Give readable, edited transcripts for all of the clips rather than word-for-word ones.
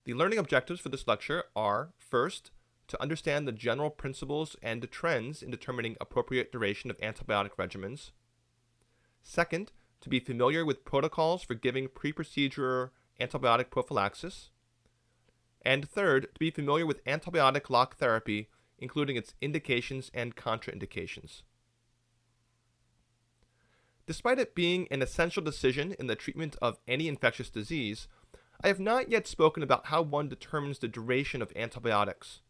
The learning objectives for this lecture are, first, to understand the general principles and trends in determining appropriate duration of antibiotic regimens. Second, to be familiar with protocols for giving pre-procedure antibiotic prophylaxis. And third, to be familiar with antibiotic lock therapy, including its indications and contraindications. Despite it being an essential decision in the treatment of any infectious disease, I have not yet spoken about how one determines the duration of antibiotics.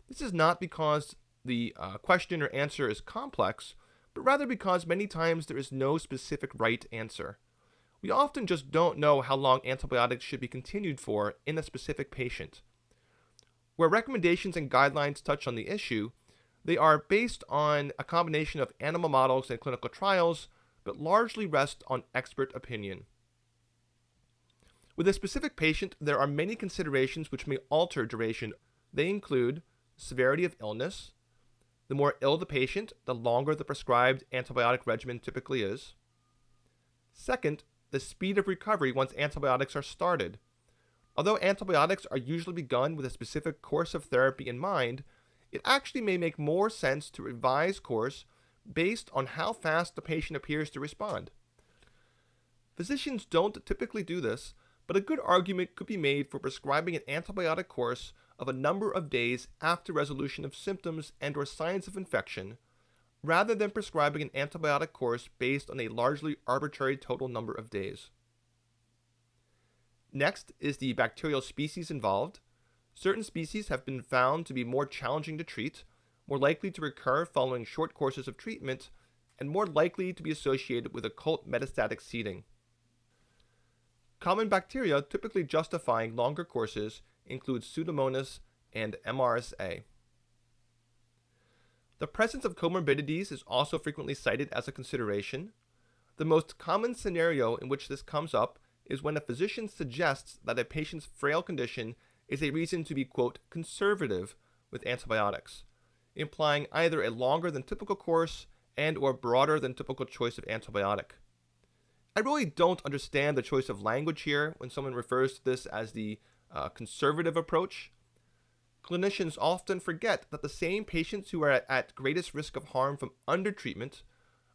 This is not because the question or answer is complex, but rather because many times there is no specific right answer. We often just don't know how long antibiotics should be continued for in a specific patient. Where recommendations and guidelines touch on the issue, they are based on a combination of animal models and clinical trials, but largely rest on expert opinion. With a specific patient, there are many considerations which may alter duration. They include severity of illness. The more ill the patient, the longer the prescribed antibiotic regimen typically is. Second, the speed of recovery once antibiotics are started. Although antibiotics are usually begun with a specific course of therapy in mind, it actually may make more sense to revise course based on how fast the patient appears to respond. Physicians don't typically do this, but a good argument could be made for prescribing an antibiotic course of a number of days after resolution of symptoms and/or signs of infection, rather than prescribing an antibiotic course based on a largely arbitrary total number of days. Next is the bacterial species involved. Certain species have been found to be more challenging to treat, more likely to recur following short courses of treatment, and more likely to be associated with occult metastatic seeding. Common bacteria typically justifying longer courses include Pseudomonas and MRSA. The presence of comorbidities is also frequently cited as a consideration. The most common scenario in which this comes up is when a physician suggests that a patient's frail condition is a reason to be, quote, conservative with antibiotics, implying either a longer than typical course and/or broader than typical choice of antibiotic. I really don't understand the choice of language here when someone refers to this as the conservative approach. Clinicians often forget that the same patients who are at greatest risk of harm from undertreatment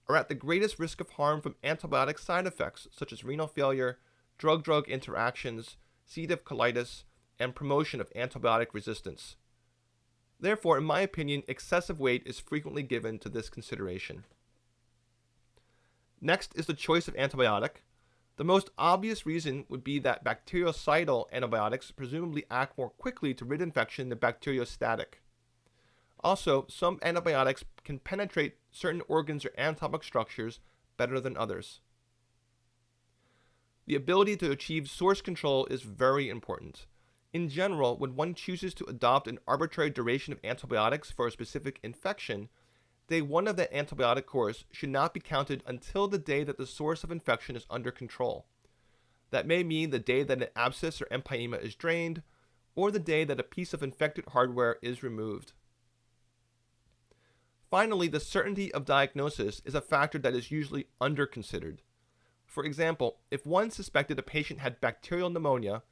are at the greatest risk of harm from antibiotic side effects such as renal failure, drug-drug interactions, C. diff colitis, and promotion of antibiotic resistance. Therefore, in my opinion, excessive weight is frequently given to this consideration. Next is the choice of antibiotic. The most obvious reason would be that bactericidal antibiotics presumably act more quickly to rid infection than bacteriostatic. Also, some antibiotics can penetrate certain organs or anatomic structures better than others. The ability to achieve source control is very important. In general, when one chooses to adopt an arbitrary duration of antibiotics for a specific infection, day 1 of that antibiotic course should not be counted until the day that the source of infection is under control. That may mean the day that an abscess or empyema is drained, or the day that a piece of infected hardware is removed. Finally, the certainty of diagnosis is a factor that is usually under-considered. For example, if one suspected a patient had bacterial pneumonia,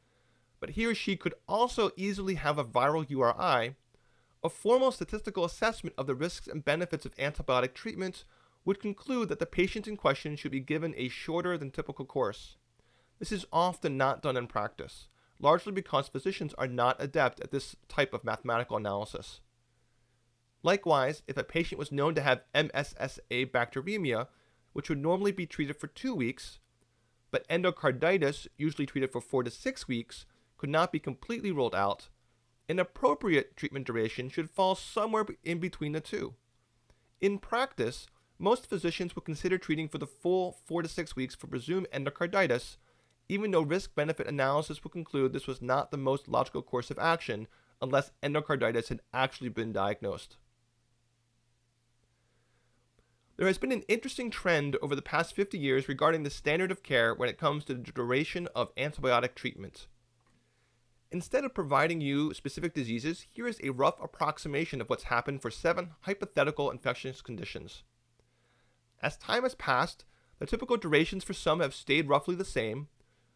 but he or she could also easily have a viral URI, a formal statistical assessment of the risks and benefits of antibiotic treatment would conclude that the patient in question should be given a shorter than typical course. This is often not done in practice, largely because physicians are not adept at this type of mathematical analysis. Likewise, if a patient was known to have MSSA bacteremia, which would normally be treated for 2 weeks, but endocarditis, usually treated for 4 to 6 weeks, could not be completely ruled out, an appropriate treatment duration should fall somewhere in between the two. In practice, most physicians would consider treating for the full 4 to 6 weeks for presumed endocarditis, even though risk-benefit analysis would conclude this was not the most logical course of action unless endocarditis had actually been diagnosed. There has been an interesting trend over the past 50 years regarding the standard of care when it comes to the duration of antibiotic treatment. Instead of providing you specific diseases, here is a rough approximation of what's happened for 7 hypothetical infectious conditions. As time has passed, the typical durations for some have stayed roughly the same,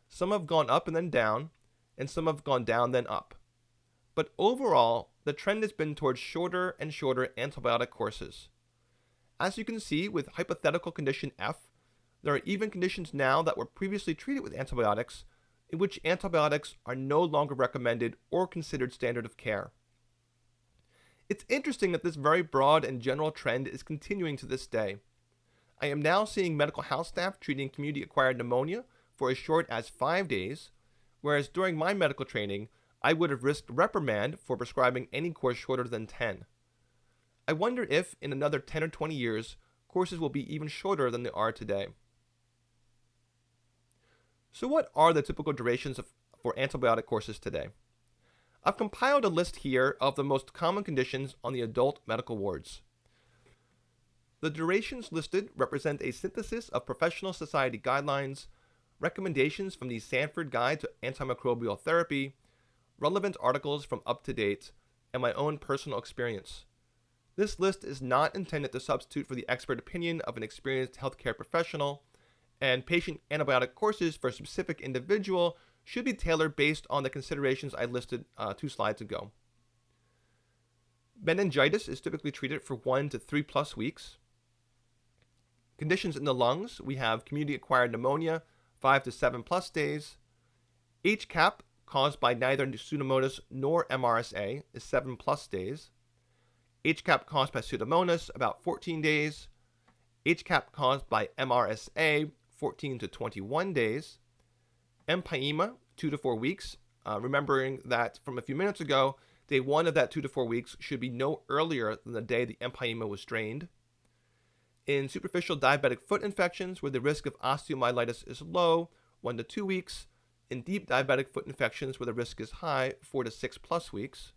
some have gone up and then down, and some have gone down then up. But overall, the trend has been towards shorter and shorter antibiotic courses. As you can see with hypothetical condition F, there are even conditions now that were previously treated with antibiotics in which antibiotics are no longer recommended or considered standard of care. It's interesting that this very broad and general trend is continuing to this day. I am now seeing medical house staff treating community-acquired pneumonia for as short as 5 days, whereas during my medical training, I would have risked reprimand for prescribing any course shorter than 10. I wonder if, in another 10 or 20 years, courses will be even shorter than they are today. So what are the typical durations for antibiotic courses today? I've compiled a list here of the most common conditions on the adult medical wards. The durations listed represent a synthesis of professional society guidelines, recommendations from the Sanford Guide to Antimicrobial Therapy, relevant articles from UpToDate, and my own personal experience. This list is not intended to substitute for the expert opinion of an experienced healthcare professional, and patient antibiotic courses for a specific individual should be tailored based on the considerations I listed 2 slides ago. Meningitis is typically treated for 1 to 3 plus weeks. Conditions in the lungs, we have community-acquired pneumonia, 5 to 7 plus days. HCAP, caused by neither Pseudomonas nor MRSA, is 7 plus days. HCAP caused by Pseudomonas, about 14 days. HCAP caused by MRSA, 14 to 21 days. Empyema, 2 to 4 weeks. Remembering that from a few minutes ago, day 1 of that 2 to 4 weeks should be no earlier than the day the empyema was drained. In superficial diabetic foot infections, where the risk of osteomyelitis is low, 1 to 2 weeks. In deep diabetic foot infections, where the risk is high, 4 to 6 plus weeks.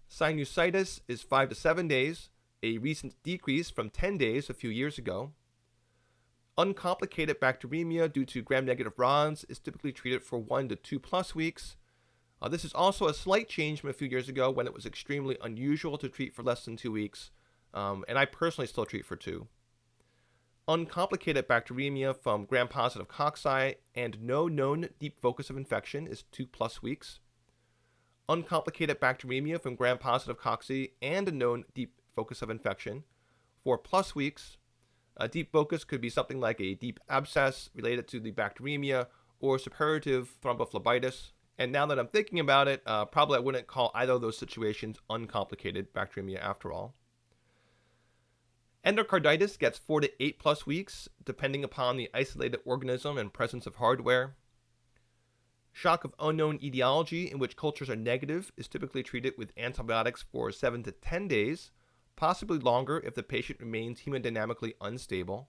Sinusitis is 5 to 7 days, a recent decrease from 10 days a few years ago. Uncomplicated bacteremia due to gram-negative rods is typically treated for 1 to 2 plus weeks. This is also a slight change from a few years ago when it was extremely unusual to treat for less than 2 weeks, and I personally still treat for 2. Uncomplicated bacteremia from gram-positive cocci and no known deep focus of infection is 2 plus weeks. Uncomplicated bacteremia from gram-positive cocci and a known deep focus of infection, 4 plus weeks. A deep focus could be something like a deep abscess related to the bacteremia or suppurative thrombophlebitis. And now that I'm thinking about it, probably I wouldn't call either of those situations uncomplicated bacteremia after all. Endocarditis gets 4 to 8 plus weeks, depending upon the isolated organism and presence of hardware. Shock of unknown etiology, in which cultures are negative, is typically treated with antibiotics for 7 to 10 days, possibly longer if the patient remains hemodynamically unstable.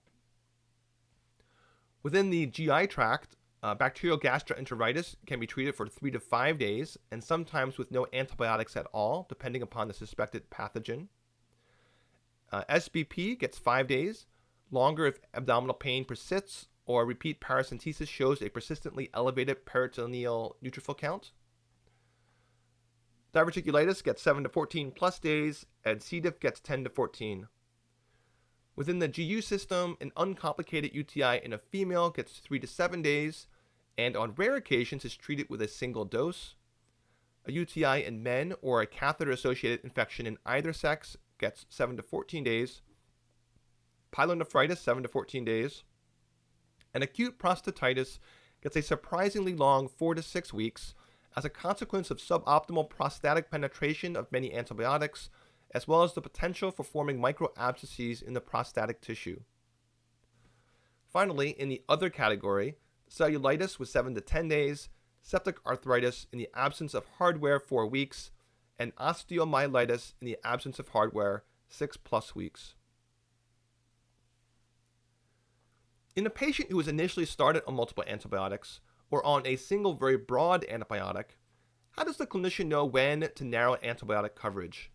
Within the GI tract, bacterial gastroenteritis can be treated for 3 to 5 days, and sometimes with no antibiotics at all, depending upon the suspected pathogen. SBP gets 5 days, longer if abdominal pain persists or repeat paracentesis shows a persistently elevated peritoneal neutrophil count. Diverticulitis gets 7 to 14 plus days, and C. diff gets 10 to 14. Within the GU system, an uncomplicated UTI in a female gets 3 to 7 days, and on rare occasions is treated with a single dose. A UTI in men or a catheter-associated infection in either sex gets 7 to 14 days. Pyelonephritis, 7 to 14 days. And acute prostatitis gets a surprisingly long 4 to 6 weeks as a consequence of suboptimal prostatic penetration of many antibiotics, as well as the potential for forming microabscesses in the prostatic tissue. Finally, in the other category, cellulitis was 7 to 10 days, septic arthritis in the absence of hardware 4 weeks, and osteomyelitis in the absence of hardware 6 plus weeks. In a patient who was initially started on multiple antibiotics, or on a single very broad antibiotic, how does the clinician know when to narrow antibiotic coverage?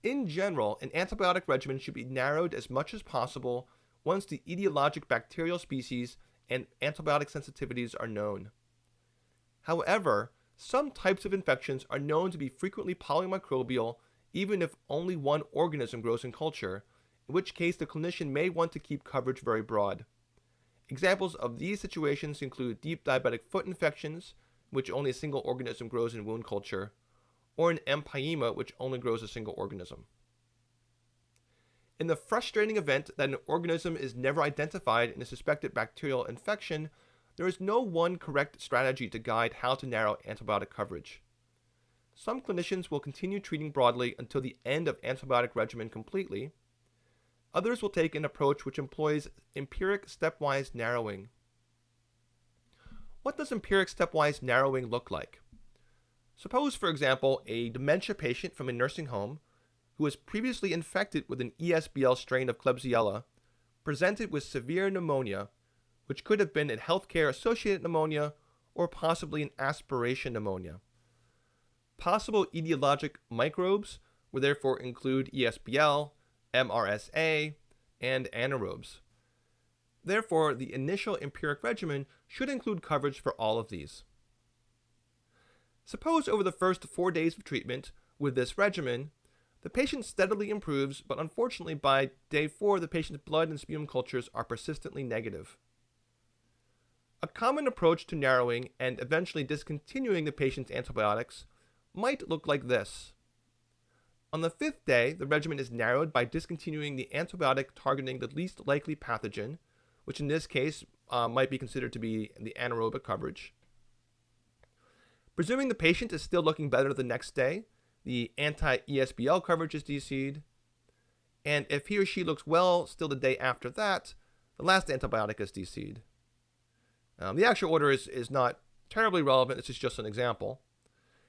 In general, an antibiotic regimen should be narrowed as much as possible once the etiologic bacterial species and antibiotic sensitivities are known. However, some types of infections are known to be frequently polymicrobial even if only one organism grows in culture, in which case the clinician may want to keep coverage very broad. Examples of these situations include deep diabetic foot infections, which only a single organism grows in wound culture, or an empyema, which only grows a single organism. In the frustrating event that an organism is never identified in a suspected bacterial infection, there is no one correct strategy to guide how to narrow antibiotic coverage. Some clinicians will continue treating broadly until the end of antibiotic regimen completely. Others will take an approach which employs empiric stepwise narrowing. What does empiric stepwise narrowing look like? Suppose, for example, a dementia patient from a nursing home who was previously infected with an ESBL strain of Klebsiella presented with severe pneumonia, which could have been a healthcare-associated pneumonia or possibly an aspiration pneumonia. Possible etiologic microbes would therefore include ESBL, MRSA, and anaerobes. Therefore, the initial empiric regimen should include coverage for all of these. Suppose over the first 4 days of treatment with this regimen, the patient steadily improves, but unfortunately by day 4 the patient's blood and sputum cultures are persistently negative. A common approach to narrowing and eventually discontinuing the patient's antibiotics might look like this. On the 5th day, the regimen is narrowed by discontinuing the antibiotic targeting the least likely pathogen, which in this case might be considered to be the anaerobic coverage. Presuming the patient is still looking better the next day, the anti-ESBL coverage is DC'd, and if he or she looks well still the day after that, the last antibiotic is DC'd. The actual order is not terribly relevant, this is just an example.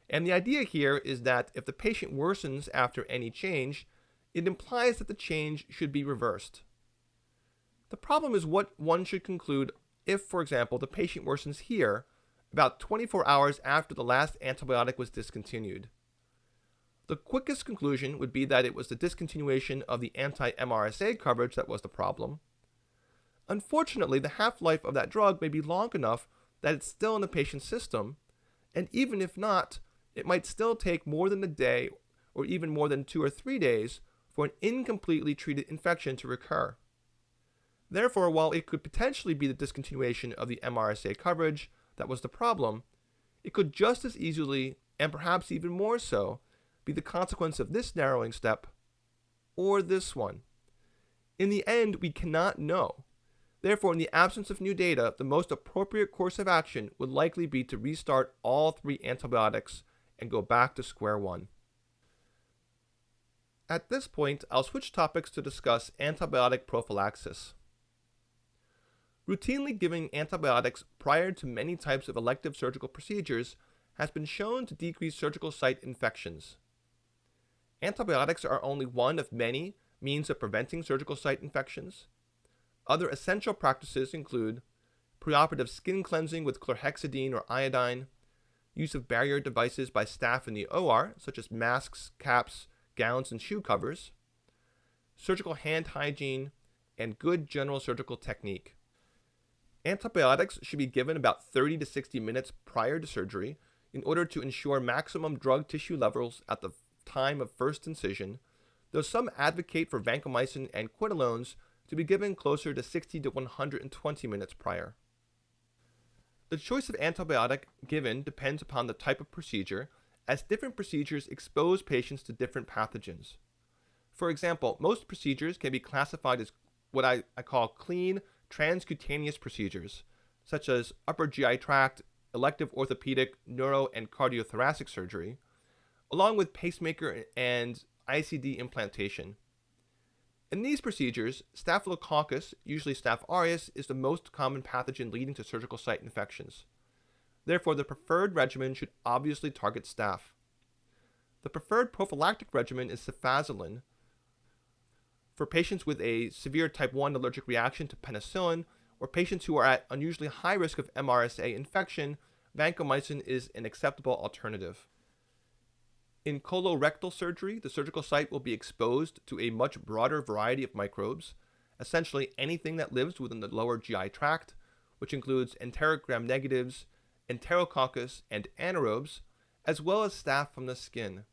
And the idea here is that if the patient worsens after any change, it implies that the change should be reversed. The problem is what one should conclude if, for example, the patient worsens here about 24 hours after the last antibiotic was discontinued. The quickest conclusion would be that it was the discontinuation of the anti-MRSA coverage that was the problem. Unfortunately, the half-life of that drug may be long enough that it's still in the patient's system, and even if not, it might still take more than a day or even more than 2 or 3 days for an incompletely treated infection to recur. Therefore, while it could potentially be the discontinuation of the MRSA coverage that was the problem, it could just as easily, and perhaps even more so, be the consequence of this narrowing step or this one. In the end, we cannot know. Therefore, in the absence of new data, the most appropriate course of action would likely be to restart all 3 antibiotics and go back to square one. At this point, I'll switch topics to discuss antibiotic prophylaxis. Routinely giving antibiotics prior to many types of elective surgical procedures has been shown to decrease surgical site infections. Antibiotics are only one of many means of preventing surgical site infections. Other essential practices include preoperative skin cleansing with chlorhexidine or iodine, use of barrier devices by staff in the OR, such as masks, caps, gowns, and shoe covers, surgical hand hygiene, and good general surgical technique. Antibiotics should be given about 30 to 60 minutes prior to surgery in order to ensure maximum drug tissue levels at the time of first incision, though some advocate for vancomycin and quinolones to be given closer to 60 to 120 minutes prior. The choice of antibiotic given depends upon the type of procedure, as different procedures expose patients to different pathogens. For example, most procedures can be classified as what I call clean transcutaneous procedures, such as upper GI tract, elective orthopedic, neuro, and cardiothoracic surgery, along with pacemaker and ICD implantation. In these procedures, Staphylococcus, usually Staph aureus, is the most common pathogen leading to surgical site infections. Therefore, the preferred regimen should obviously target staph. The preferred prophylactic regimen is cefazolin for patients with a severe type 1 allergic reaction to penicillin or patients who are at unusually high risk of MRSA infection. Vancomycin is an acceptable alternative. In colorectal surgery, the surgical site will be exposed to a much broader variety of microbes, essentially anything that lives within the lower GI tract, which includes enteric gram-negatives, enterococcus, and anaerobes, as well as staph from the skin.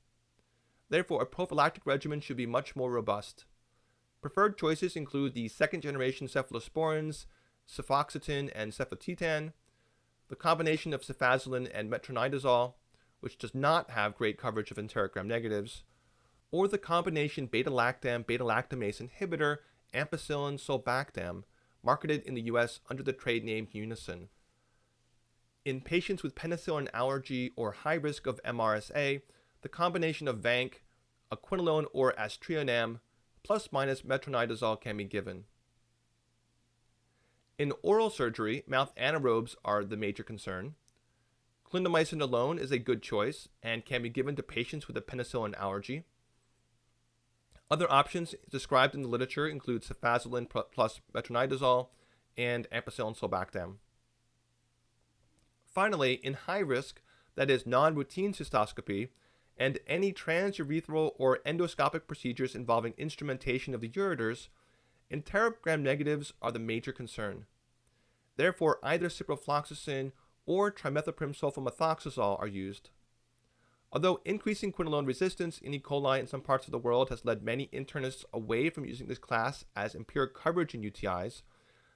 Therefore, a prophylactic regimen should be much more robust. Preferred choices include the second-generation cephalosporins, cefoxitin, and cefotetan, the combination of cefazolin and metronidazole, which does not have great coverage of enteric gram-negatives, or the combination beta-lactam/beta-lactamase inhibitor ampicillin-sulbactam, marketed in the US under the trade name Unison. In patients with penicillin allergy or high risk of MRSA, the combination of vanc, a quinolone or aztreonam, plus minus metronidazole can be given. In oral surgery, mouth anaerobes are the major concern. Clindamycin alone is a good choice and can be given to patients with a penicillin allergy. Other options described in the literature include cefazolin plus metronidazole and ampicillin-sulbactam. Finally, in high risk, that is non-routine cystoscopy, and any transurethral or endoscopic procedures involving instrumentation of the ureters, enteric gram-negatives are the major concern. Therefore, either ciprofloxacin or trimethoprim sulfamethoxazole are used. Although increasing quinolone resistance in E. coli in some parts of the world has led many internists away from using this class as empiric coverage in UTIs,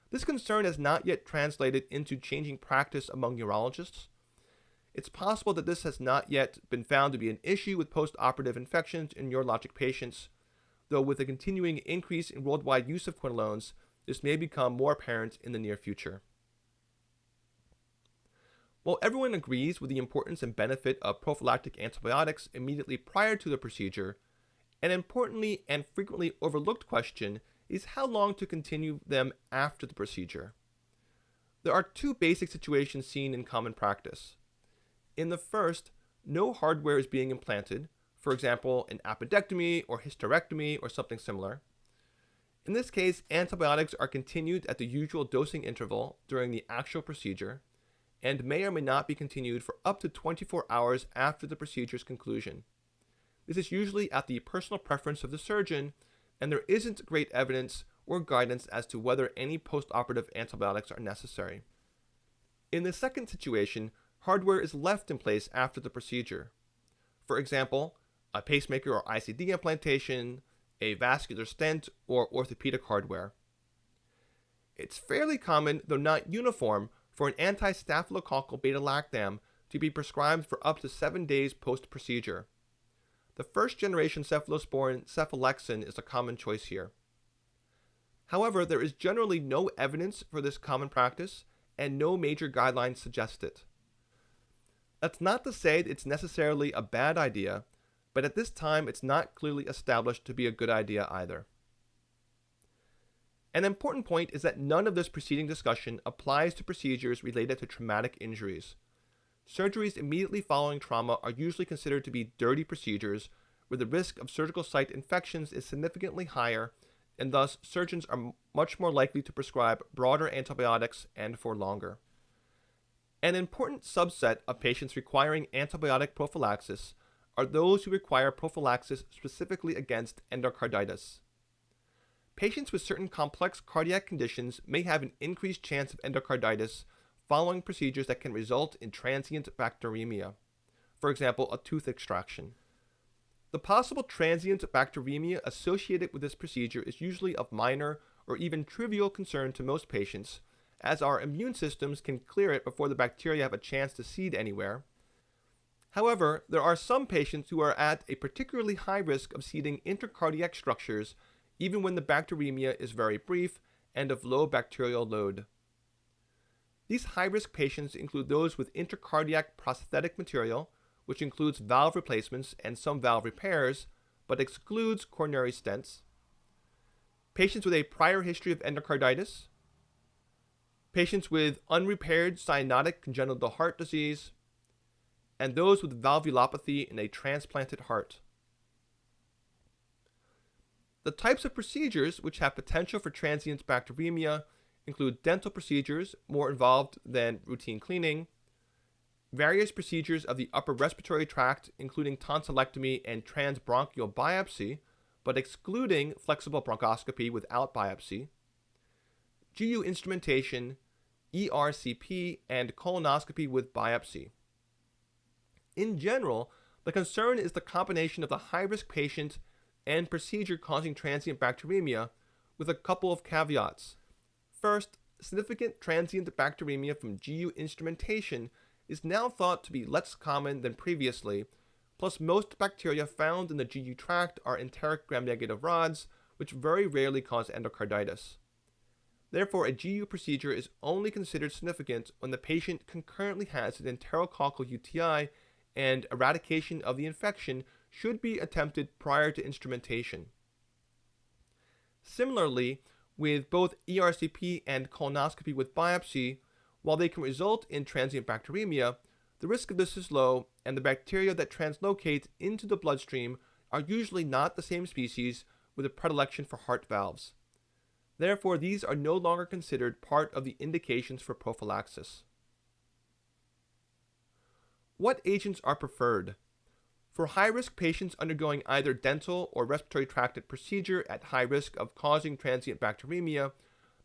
this concern has not yet translated into changing practice among urologists. It's possible that this has not yet been found to be an issue with post-operative infections in urologic patients, though with a continuing increase in worldwide use of quinolones, this may become more apparent in the near future. While everyone agrees with the importance and benefit of prophylactic antibiotics immediately prior to the procedure, an importantly and frequently overlooked question is how long to continue them after the procedure. There are two basic situations seen in common practice. In the first, no hardware is being implanted, for example, an appendectomy or hysterectomy or something similar. In this case, antibiotics are continued at the usual dosing interval during the actual procedure, and may or may not be continued for up to 24 hours after the procedure's conclusion. This is usually at the personal preference of the surgeon, and there isn't great evidence or guidance as to whether any post-operative antibiotics are necessary. In the second situation, hardware is left in place after the procedure. For example, a pacemaker or ICD implantation, a vascular stent, or orthopedic hardware. It's fairly common, though not uniform, for an anti-staphylococcal beta-lactam to be prescribed for up to 7 days post-procedure. The first-generation cephalosporin cephalexin is a common choice here. However, there is generally no evidence for this common practice, and no major guidelines suggest it. That's not to say that it's necessarily a bad idea, but at this time it's not clearly established to be a good idea either. An important point is that none of this preceding discussion applies to procedures related to traumatic injuries. Surgeries immediately following trauma are usually considered to be dirty procedures where the risk of surgical site infections is significantly higher, and thus surgeons are much more likely to prescribe broader antibiotics and for longer. An important subset of patients requiring antibiotic prophylaxis are those who require prophylaxis specifically against endocarditis. Patients with certain complex cardiac conditions may have an increased chance of endocarditis following procedures that can result in transient bacteremia, for example, a tooth extraction. The possible transient bacteremia associated with this procedure is usually of minor or even trivial concern to most patients, as our immune systems can clear it before the bacteria have a chance to seed anywhere. However, there are some patients who are at a particularly high risk of seeding intracardiac structures even when the bacteremia is very brief and of low bacterial load. These high-risk patients include those with intracardiac prosthetic material, which includes valve replacements and some valve repairs, but excludes coronary stents, patients with a prior history of endocarditis, patients with unrepaired cyanotic congenital heart disease, and those with valvulopathy in a transplanted heart. The types of procedures which have potential for transient bacteremia include dental procedures, more involved than routine cleaning, various procedures of the upper respiratory tract, including tonsillectomy and transbronchial biopsy, but excluding flexible bronchoscopy without biopsy, GU instrumentation, ERCP, and colonoscopy with biopsy. In general, the concern is the combination of the high-risk patient and procedure causing transient bacteremia, with a couple of caveats. First, significant transient bacteremia from GU instrumentation is now thought to be less common than previously, plus most bacteria found in the GU tract are enteric gram-negative rods, which very rarely cause endocarditis. Therefore, a GU procedure is only considered significant when the patient concurrently has an enterococcal UTI, and eradication of the infection should be attempted prior to instrumentation. Similarly, with both ERCP and colonoscopy with biopsy, while they can result in transient bacteremia, the risk of this is low, and the bacteria that translocate into the bloodstream are usually not the same species with a predilection for heart valves. Therefore, these are no longer considered part of the indications for prophylaxis. What agents are preferred? For high-risk patients undergoing either dental or respiratory tract procedure at high risk of causing transient bacteremia,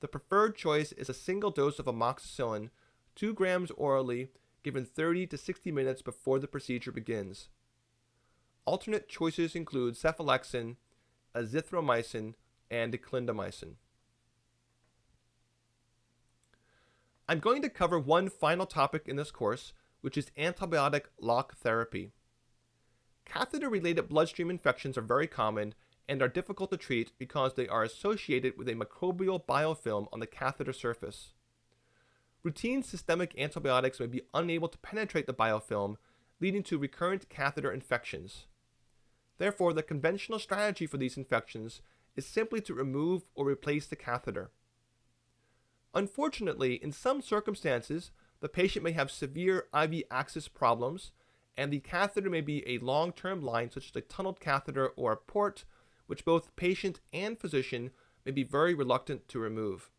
the preferred choice is a single dose of amoxicillin, 2 grams orally, given 30 to 60 minutes before the procedure begins. Alternate choices include cephalexin, azithromycin, and clindamycin. I'm going to cover one final topic in this course, which is antibiotic lock therapy. Catheter-related bloodstream infections are very common and are difficult to treat because they are associated with a microbial biofilm on the catheter surface. Routine systemic antibiotics may be unable to penetrate the biofilm, leading to recurrent catheter infections. Therefore, the conventional strategy for these infections is simply to remove or replace the catheter. Unfortunately, in some circumstances, the patient may have severe IV access problems, and the catheter may be a long-term line such as a tunneled catheter or a port, which both patient and physician may be very reluctant to remove.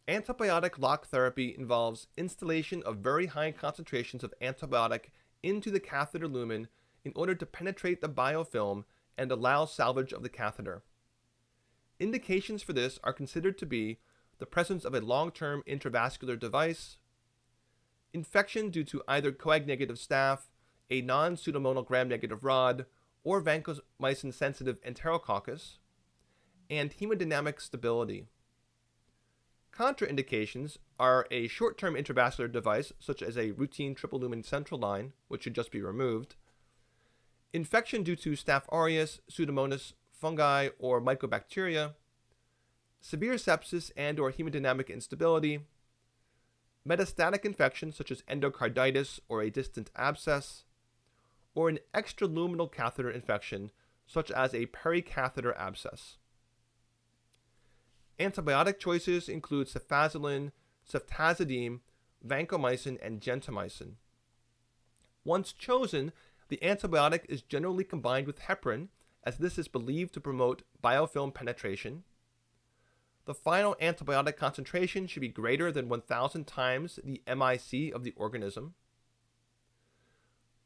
Antibiotic lock therapy involves installation of very high concentrations of antibiotic into the catheter lumen in order to penetrate the biofilm and allow salvage of the catheter. Indications for this are considered to be the presence of a long-term intravascular device, infection due to either coag-negative staph, a non-pseudomonal gram-negative rod, or vancomycin-sensitive enterococcus, and hemodynamic stability. Contraindications are a short-term intravascular device, such as a routine triple-lumen central line, which should just be removed, infection due to Staph aureus, Pseudomonas, fungi, or mycobacteria, severe sepsis and/or hemodynamic instability, metastatic infection such as endocarditis or a distant abscess, or an extraluminal catheter infection such as a pericatheter abscess. Antibiotic choices include cefazolin, ceftazidime, vancomycin, and gentamicin. Once chosen, the antibiotic is generally combined with heparin, as this is believed to promote biofilm penetration. The final antibiotic concentration should be greater than 1,000 times the MIC of the organism.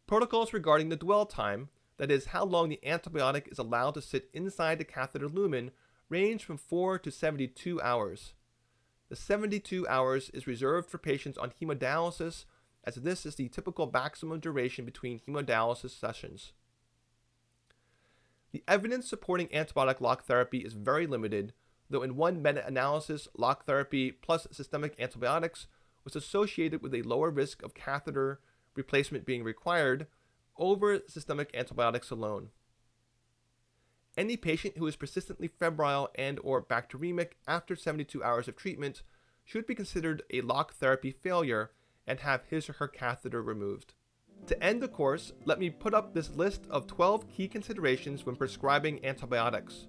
Protocols regarding the dwell time, that is, how long the antibiotic is allowed to sit inside the catheter lumen, range from 4 to 72 hours. The 72 hours is reserved for patients on hemodialysis, as this is the typical maximum duration between hemodialysis sessions. The evidence supporting antibiotic lock therapy is very limited, though in one meta-analysis, lock therapy plus systemic antibiotics was associated with a lower risk of catheter replacement being required over systemic antibiotics alone. Any patient who is persistently febrile and/or bacteremic after 72 hours of treatment should be considered a lock therapy failure and have his or her catheter removed. To end the course, let me put up this list of 12 key considerations when prescribing antibiotics.